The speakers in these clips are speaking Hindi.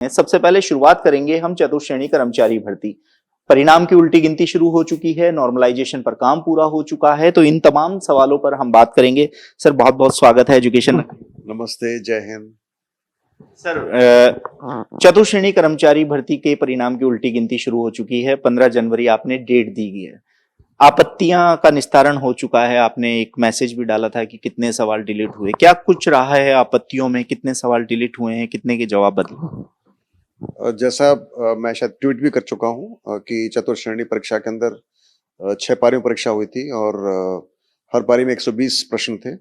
सबसे पहले शुरुआत करेंगे हम चतुर्श्रेणी कर्मचारी भर्ती। परिणाम की उल्टी गिनती शुरू हो चुकी है, नॉर्मलाइजेशन पर काम पूरा हो चुका है, तो इन तमाम सवालों पर हम बात करेंगे। सर बहुत बहुत स्वागत है एजुकेशन। नमस्ते, जय हिंद। सर चतुर्श्रेणी कर्मचारी भर्ती के परिणाम की उल्टी गिनती शुरू हो चुकी है। 15 जनवरी आपने डेट दी गई है। आपत्तियां का निस्तारण हो चुका है। आपने एक मैसेज भी डाला था कि कितने सवाल डिलीट हुए, क्या कुछ रहा है आपत्तियों में, कितने सवाल डिलीट हुए हैं, कितने के जवाब बदले? जैसा मैं शायद ट्वीट भी कर चुका हूँ कि चतुर्श्रेणी परीक्षा के अंदर 6 पारियों परीक्षा हुई थी और हर पारी में 120 प्रश्न थे।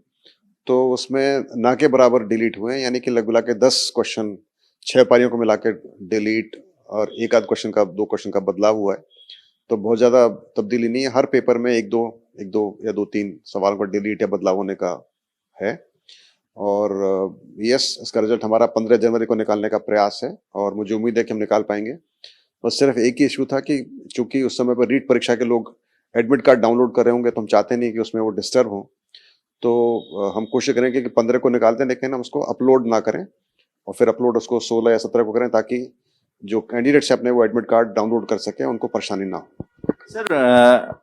तो उसमें ना के बराबर डिलीट हुए हैं, यानी कि लगभग मिला के 10 क्वेश्चन 6 पारियों को मिला के डिलीट और एक आध क्वेश्चन का 2 क्वेश्चन का बदलाव हुआ है। तो बहुत ज़्यादा तब्दीली नहीं है। हर पेपर में एक दो या 2-3 सवाल का डिलीट या बदलाव होने का है। और यस, इसका रिजल्ट हमारा 15 जनवरी को निकालने का प्रयास है और मुझे उम्मीद है कि हम निकाल पाएंगे। बस सिर्फ एक ही इशू था कि चूंकि उस समय पर रीट परीक्षा के लोग एडमिट कार्ड डाउनलोड कर रहे होंगे, तो हम चाहते नहीं कि उसमें वो डिस्टर्ब हो। तो हम कोशिश करेंगे कि 15 को निकालते हैं, लेकिन हम उसको अपलोड ना करें और फिर अपलोड उसको 16 या 17 को करें, ताकि जो कैंडिडेट्स अपने वो एडमिट कार्ड डाउनलोड कर सकें, उनको परेशानी ना हो। सर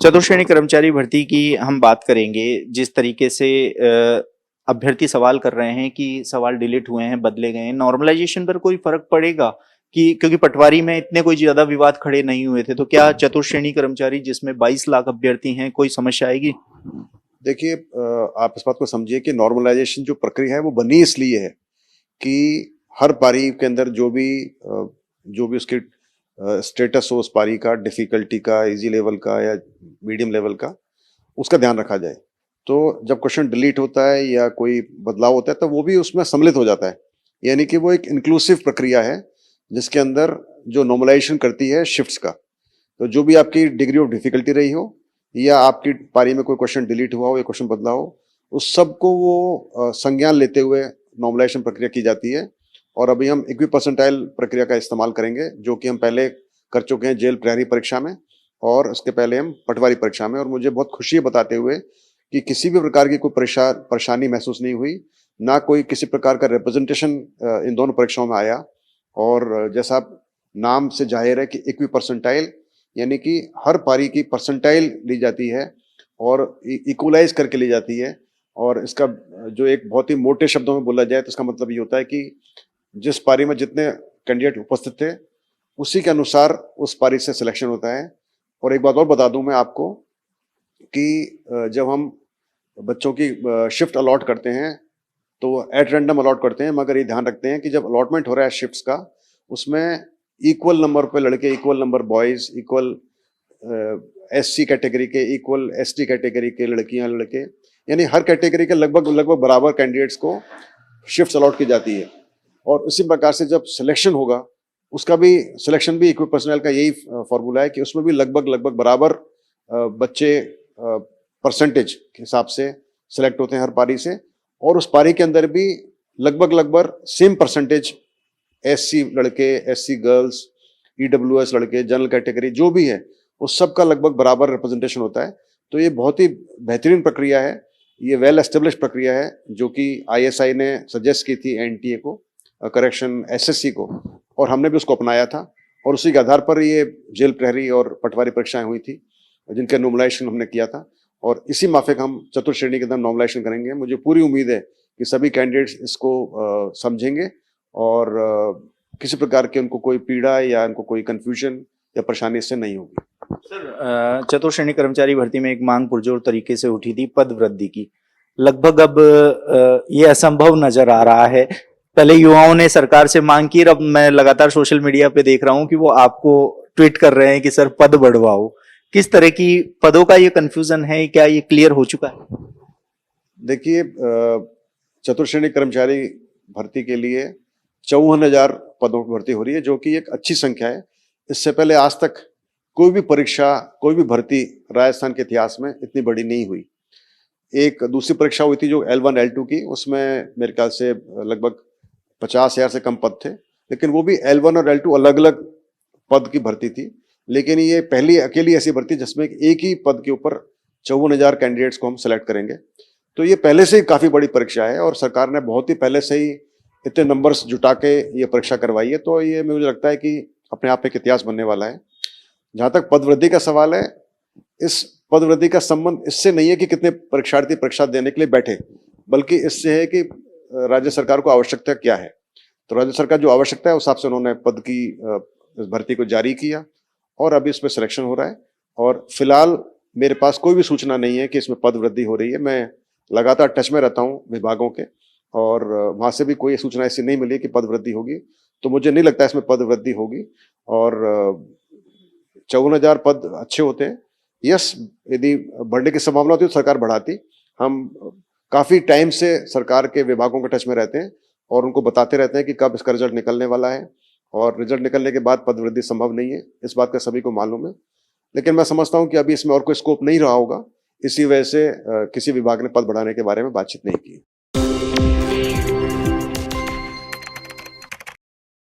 चतुर्श्रेणी कर्मचारी भर्ती की हम बात करेंगे। जिस तरीके से अभ्यर्थी सवाल कर रहे हैं कि सवाल डिलीट हुए हैं, बदले गए हैं, नॉर्मलाइजेशन पर कोई फर्क पड़ेगा? कि क्योंकि पटवारी में इतने कोई ज्यादा विवाद खड़े नहीं हुए थे, तो क्या चतुर्श्रेणी कर्मचारी जिसमें 22 लाख अभ्यर्थी हैं, कोई समस्या आएगी? देखिए, आप इस बात को समझिए कि नॉर्मलाइजेशन जो प्रक्रिया है वो बनी इसलिए है कि हर पारी के अंदर जो भी उसकी स्टेटस हो, उस पारी का, डिफिकल्टी का, इजी लेवल का या मीडियम लेवल का, उसका ध्यान रखा जाए। तो जब क्वेश्चन डिलीट होता है या कोई बदलाव होता है, तो वो भी उसमें सम्मिलित हो जाता है। यानी कि वो एक इंक्लूसिव प्रक्रिया है जिसके अंदर जो नॉर्मलाइजेशन करती है शिफ्ट्स का। तो जो भी आपकी डिग्री ऑफ डिफिकल्टी रही हो या आपकी पारी में कोई क्वेश्चन डिलीट हुआ हो या क्वेश्चन बदला हो, उस सब को वो संज्ञान लेते हुए नॉर्मलाइजेशन प्रक्रिया की जाती है। और अभी हम इक्वी परसेंटाइल प्रक्रिया का इस्तेमाल करेंगे, जो कि हम पहले कर चुके हैं जेल प्रहरी परीक्षा में और उसके पहले हम पटवारी परीक्षा में। और मुझे बहुत खुशी है बताते हुए कि किसी भी प्रकार की कोई परेशानी महसूस नहीं हुई, ना कोई किसी प्रकार का रिप्रेजेंटेशन इन दोनों परीक्षाओं में आया। और जैसा नाम से जाहिर है कि इक्वी परसेंटाइल, यानी कि हर पारी की परसेंटाइल ली जाती है और इक्वलाइज करके ली जाती है। और इसका जो एक बहुत ही मोटे शब्दों में बोला जाए तो इसका मतलब ये होता है कि जिस पारी में जितने कैंडिडेट उपस्थित थे, उसी के अनुसार उस पारी से सिलेक्शन होता है। और एक बात और बता दूं मैं आपको कि जब हम बच्चों की शिफ्ट अलॉट करते हैं तो एट रैंडम अलॉट करते हैं, मगर ये ध्यान रखते हैं कि जब अलॉटमेंट हो रहा है शिफ्ट्स का, उसमें इक्वल नंबर पे लड़के, equal number boys, equal SC category के, इक्वल एसटी कैटेगरी के लड़कियां लड़के, यानी हर कैटेगरी के लगभग लगभग बराबर कैंडिडेट्स को शिफ्ट्स अलॉट की जाती है। और उसी प्रकार से जब सिलेक्शन होगा, उसका भी सिलेक्शन भी इक्वी पर्सनल का यही फॉर्मूला है कि उसमें भी लगभग लगभग बराबर बच्चे परसेंटेज के हिसाब से सिलेक्ट होते हैं हर पारी से। और उस पारी के अंदर भी लगभग लगभग सेम परसेंटेज एससी लड़के, एससी गर्ल्स, ईडब्ल्यूएस लड़के, जनरल कैटेगरी जो भी है, उस सब का लगभग बराबर रिप्रेजेंटेशन होता है। तो ये बहुत ही बेहतरीन प्रक्रिया है, ये वेल एस्टेब्लिश प्रक्रिया है, जो कि आईएसआई ने सजेस्ट की थी एनटीए को, करेक्शन एसएससी को, और हमने भी उसको अपनाया था। और उसी के आधार पर ये जेल प्रहरी और पटवारी परीक्षाएं हुई थी, जिनका नॉर्मलाइजेशन हमने किया था। और इसी माफिक हम चतुर्श्रेणी के अंदर नॉर्मलाइजेशन करेंगे। मुझे पूरी उम्मीद है कि सभी कैंडिडेट्स इसको समझेंगे और किसी प्रकार के उनको कोई पीड़ा या उनको कोई कंफ्यूजन या परेशानी इससे नहीं होगी। सर चतुर्श्रेणी कर्मचारी भर्ती में एक मांग पुरजोर तरीके से उठी थी पद वृद्धि की। लगभग अब ये असंभव नजर आ रहा है। पहले युवाओं ने सरकार से मांग की, अब मैं लगातार सोशल मीडिया पे देख रहा हूं कि वो आपको ट्वीट कर रहे हैं कि सर पद बढ़वाओ। किस तरह की पदों का ये कंफ्यूजन है, क्या ये क्लियर हो चुका है? देखिए, चतुर्श्रेणी कर्मचारी भर्ती के लिए 54,000 पदों की भर्ती हो रही है, जो कि एक अच्छी संख्या है। इससे पहले आज तक कोई भी परीक्षा, कोई भी भर्ती राजस्थान के इतिहास में इतनी बड़ी नहीं हुई। एक दूसरी परीक्षा हुई थी जो L1 L2 की, उसमें मेरे ख्याल से लगभग 50,000 से कम पद थे, लेकिन वो भी L1 और L2 अलग अलग पद की भर्ती थी। लेकिन ये पहली अकेली ऐसी भर्ती जिसमें एक ही पद के ऊपर 54,000 कैंडिडेट्स को हम सेलेक्ट करेंगे। तो ये पहले से ही काफी बड़ी परीक्षा है और सरकार ने बहुत ही पहले से ही इतने नंबर्स जुटा के ये परीक्षा करवाई है, तो ये मुझे लगता है कि अपने आप में एक इतिहास बनने वाला है। जहाँ तक पदवृद्धि का सवाल है, इस पदवृद्धि का संबंध इससे नहीं है कि कितने परीक्षार्थी परीक्षा देने के लिए बैठे, बल्कि इससे है कि राज्य सरकार को आवश्यकता क्या है। तो राज्य सरकार जो आवश्यकता है उस हिसाब से उन्होंने पद की इस भर्ती को जारी किया और अभी इसमें सिलेक्शन हो रहा है। और फिलहाल मेरे पास कोई भी सूचना नहीं है कि इसमें पद वृद्धि हो रही है। मैं लगातार टच में रहता हूँ विभागों के, और वहां से भी कोई सूचना ऐसी नहीं मिली कि पद वृद्धि होगी, तो मुझे नहीं लगता इसमें पद वृद्धि होगी। और 54,000 पद अच्छे होते हैं। यस, यदि बढ़ने की संभावना होती तो सरकार बढ़ाती। हम काफी टाइम से सरकार के विभागों के टच में रहते हैं और उनको बताते रहते हैं कि कब इसका रिजल्ट निकलने वाला है, और रिजल्ट निकलने के बाद पद वृद्धि संभव नहीं है, इस बात का सभी को मालूम है। लेकिन मैं समझता हूं कि अभी इसमें और कोई स्कोप नहीं रहा होगा, इसी वजह से किसी विभाग ने पद बढ़ाने के बारे में बातचीत नहीं की।